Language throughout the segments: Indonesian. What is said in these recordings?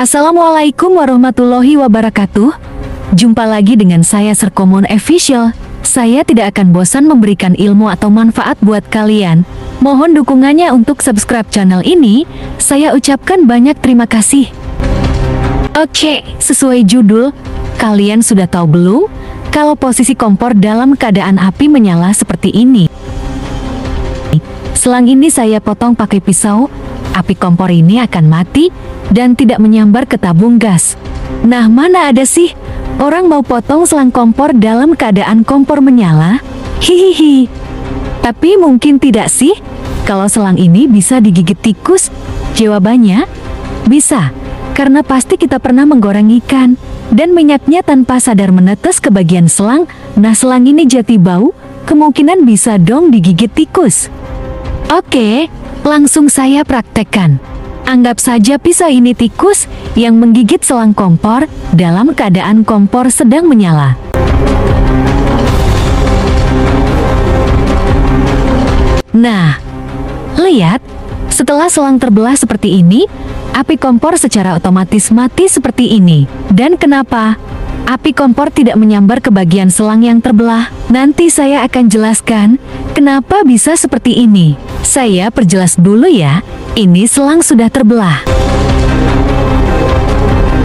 Assalamualaikum warahmatullahi wabarakatuh. Jumpa lagi dengan saya Serkomon Official. Saya tidak akan bosan memberikan ilmu atau manfaat buat kalian. Mohon dukungannya untuk subscribe channel ini. Saya ucapkan banyak terima kasih. Oke, sesuai judul, kalian sudah tahu belum kalau posisi kompor dalam keadaan api menyala seperti ini? Selang ini saya potong pakai pisau. Api kompor ini akan mati dan tidak menyambar ke tabung gas. Nah, mana ada sih orang mau potong selang kompor dalam keadaan kompor menyala? Hihihi. Tapi mungkin tidak sih kalau selang ini bisa digigit tikus? Jawabannya, bisa. Karena pasti kita pernah menggoreng ikan dan minyaknya tanpa sadar menetes ke bagian selang. Nah, selang ini jati bau, kemungkinan bisa dong digigit tikus. Oke, langsung saya praktekkan. Anggap saja pisau ini tikus yang menggigit selang kompor dalam keadaan kompor sedang menyala. Nah, lihat, setelah selang terbelah seperti ini, api kompor secara otomatis mati seperti ini. Dan kenapa api kompor tidak menyambar ke bagian selang yang terbelah? Nanti saya akan jelaskan kenapa bisa seperti ini. Saya perjelas dulu ya, ini selang sudah terbelah.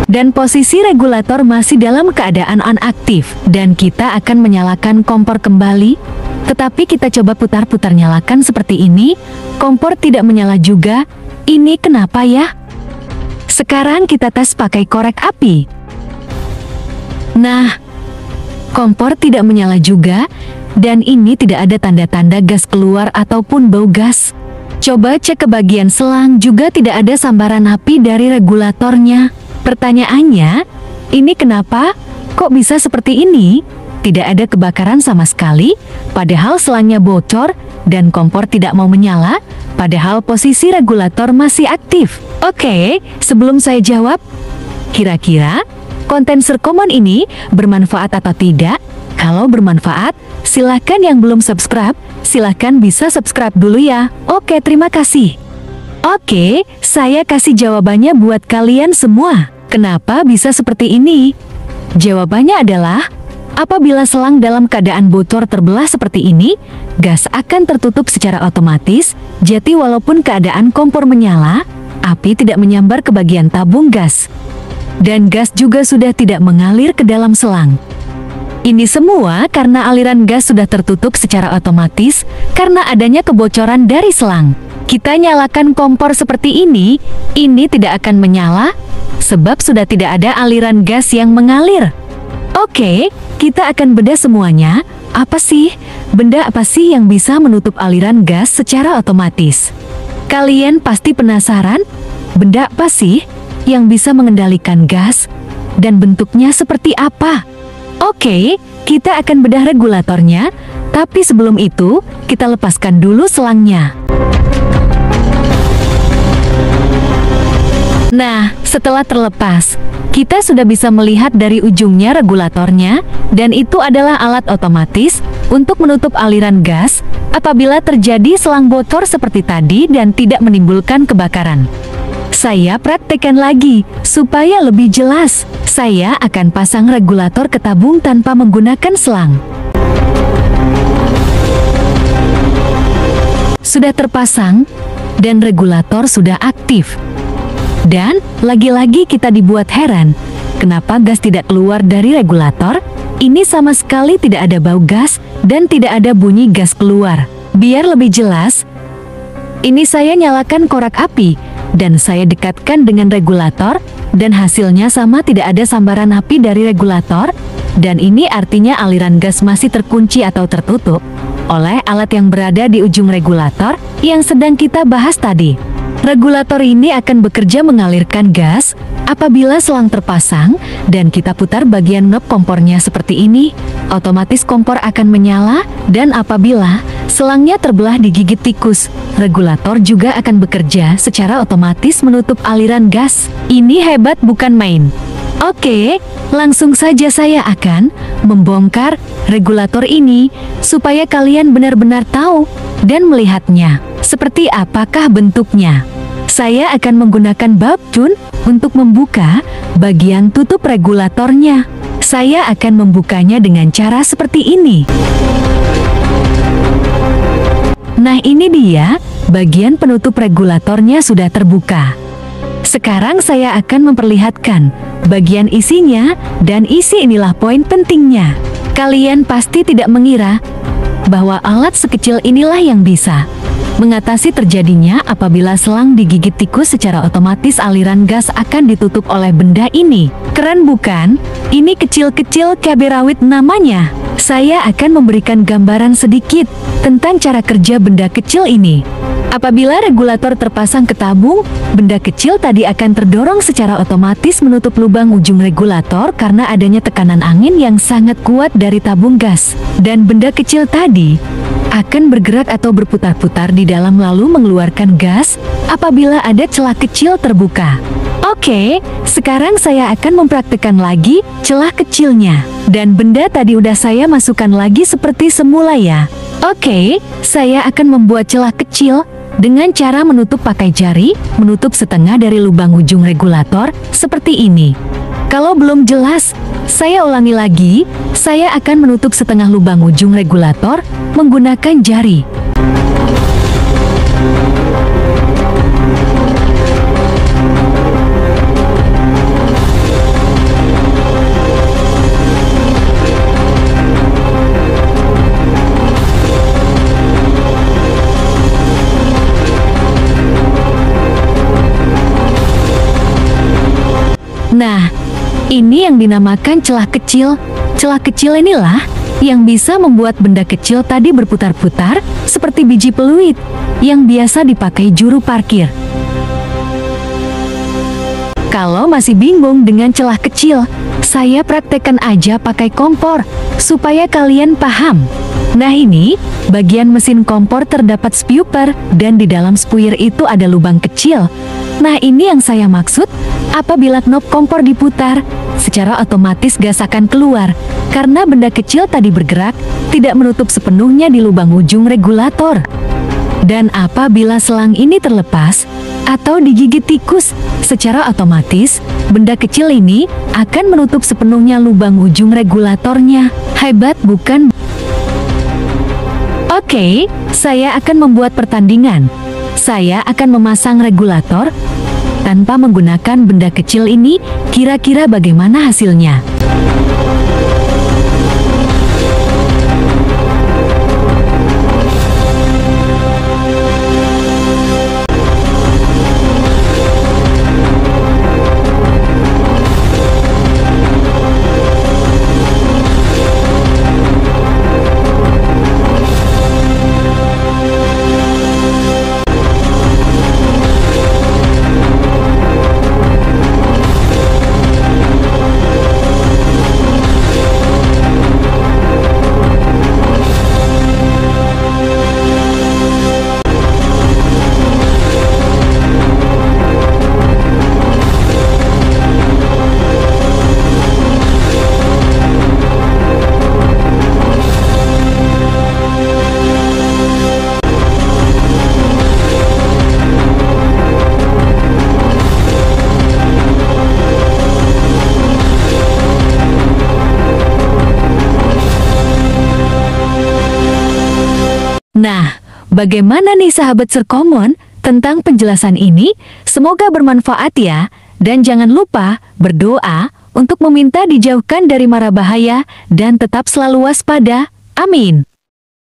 Dan posisi regulator masih dalam keadaan non-aktif. Dan kita akan menyalakan kompor kembali. Tetapi kita coba putar-putar nyalakan seperti ini, kompor tidak menyala juga. Ini kenapa ya? Sekarang kita tes pakai korek api. Nah, kompor tidak menyala juga, dan ini tidak ada tanda-tanda gas keluar ataupun bau gas. Coba cek ke bagian selang, juga tidak ada sambaran api dari regulatornya. Pertanyaannya, ini kenapa? Kok bisa seperti ini? Tidak ada kebakaran sama sekali, padahal selangnya bocor, dan kompor tidak mau menyala, padahal posisi regulator masih aktif. Oke, sebelum saya jawab, kira-kira konten Serkomon ini bermanfaat atau tidak? Kalau bermanfaat, silahkan yang belum subscribe, silahkan bisa subscribe dulu ya. Oke, terima kasih. Oke, saya kasih jawabannya buat kalian semua. Kenapa bisa seperti ini? Jawabannya adalah, apabila selang dalam keadaan bocor terbelah seperti ini, gas akan tertutup secara otomatis, jadi walaupun keadaan kompor menyala, api tidak menyambar ke bagian tabung gas. Dan gas juga sudah tidak mengalir ke dalam selang. Ini semua karena aliran gas sudah tertutup secara otomatis karena adanya kebocoran dari selang. Kita nyalakan kompor seperti ini tidak akan menyala sebab sudah tidak ada aliran gas yang mengalir. Oke, kita akan bedah semuanya. Apa sih? Benda apa sih yang bisa menutup aliran gas secara otomatis? Kalian pasti penasaran? Benda apa sih yang bisa mengendalikan gas dan bentuknya seperti apa? Oke, kita akan bedah regulatornya, tapi sebelum itu, kita lepaskan dulu selangnya. Nah, setelah terlepas, kita sudah bisa melihat dari ujungnya regulatornya, dan itu adalah alat otomatis untuk menutup aliran gas apabila terjadi selang bocor seperti tadi dan tidak menimbulkan kebakaran. Saya praktekkan lagi, supaya lebih jelas. Saya akan pasang regulator ke tabung tanpa menggunakan selang. Sudah terpasang, dan regulator sudah aktif. Dan, lagi-lagi kita dibuat heran, kenapa gas tidak keluar dari regulator? Ini sama sekali tidak ada bau gas, dan tidak ada bunyi gas keluar. Biar lebih jelas, ini saya nyalakan korek api, dan saya dekatkan dengan regulator, dan hasilnya sama, tidak ada sambaran api dari regulator, dan ini artinya aliran gas masih terkunci atau tertutup oleh alat yang berada di ujung regulator yang sedang kita bahas tadi. Regulator ini akan bekerja mengalirkan gas apabila selang terpasang, dan kita putar bagian knob kompornya seperti ini, otomatis kompor akan menyala, dan apabila selangnya terbelah digigit tikus, regulator juga akan bekerja secara otomatis menutup aliran gas. Ini hebat bukan main. Oke, langsung saja saya akan membongkar regulator ini supaya kalian benar-benar tahu dan melihatnya seperti apakah bentuknya. Saya akan menggunakan baptun untuk membuka bagian tutup regulatornya. Saya akan membukanya dengan cara seperti ini. Nah, ini dia, bagian penutup regulatornya sudah terbuka. Sekarang saya akan memperlihatkan bagian isinya, dan isi inilah poin pentingnya. Kalian pasti tidak mengira bahwa alat sekecil inilah yang bisa mengatasi terjadinya apabila selang digigit tikus. Secara otomatis aliran gas akan ditutup oleh benda ini. Keren bukan? Ini kecil-kecil cabai rawit namanya. Saya akan memberikan gambaran sedikit tentang cara kerja benda kecil ini. Apabila regulator terpasang ke tabung, benda kecil tadi akan terdorong secara otomatis menutup lubang ujung regulator karena adanya tekanan angin yang sangat kuat dari tabung gas. Dan benda kecil tadi akan bergerak atau berputar-putar di dalam lalu mengeluarkan gas apabila ada celah kecil terbuka. Oke, sekarang saya akan mempraktikkan lagi celah kecilnya. Dan benda tadi udah saya masukkan lagi seperti semula ya. Oke, saya akan membuat celah kecil dengan cara menutup pakai jari, menutup setengah dari lubang ujung regulator, seperti ini. Kalau belum jelas, saya ulangi lagi, saya akan menutup setengah lubang ujung regulator menggunakan jari. Nah, ini yang dinamakan celah kecil. Celah kecil inilah yang bisa membuat benda kecil tadi berputar-putar seperti biji peluit yang biasa dipakai juru parkir. Kalau masih bingung dengan celah kecil, saya praktekkan aja pakai kompor supaya kalian paham. Nah, ini bagian mesin kompor terdapat spuyer dan di dalam spuyer itu ada lubang kecil. Nah, ini yang saya maksud. Apabila knob kompor diputar, secara otomatis gas akan keluar karena benda kecil tadi bergerak tidak menutup sepenuhnya di lubang ujung regulator. Dan apabila selang ini terlepas atau digigit tikus, secara otomatis benda kecil ini akan menutup sepenuhnya lubang ujung regulatornya. Hebat bukan? Oke, saya akan membuat pertandingan. Saya akan memasang regulator tanpa menggunakan benda kecil ini. Kira-kira bagaimana hasilnya? Nah, bagaimana nih sahabat Serkomon tentang penjelasan ini? Semoga bermanfaat ya. Dan jangan lupa berdoa untuk meminta dijauhkan dari mara bahaya dan tetap selalu waspada. Amin.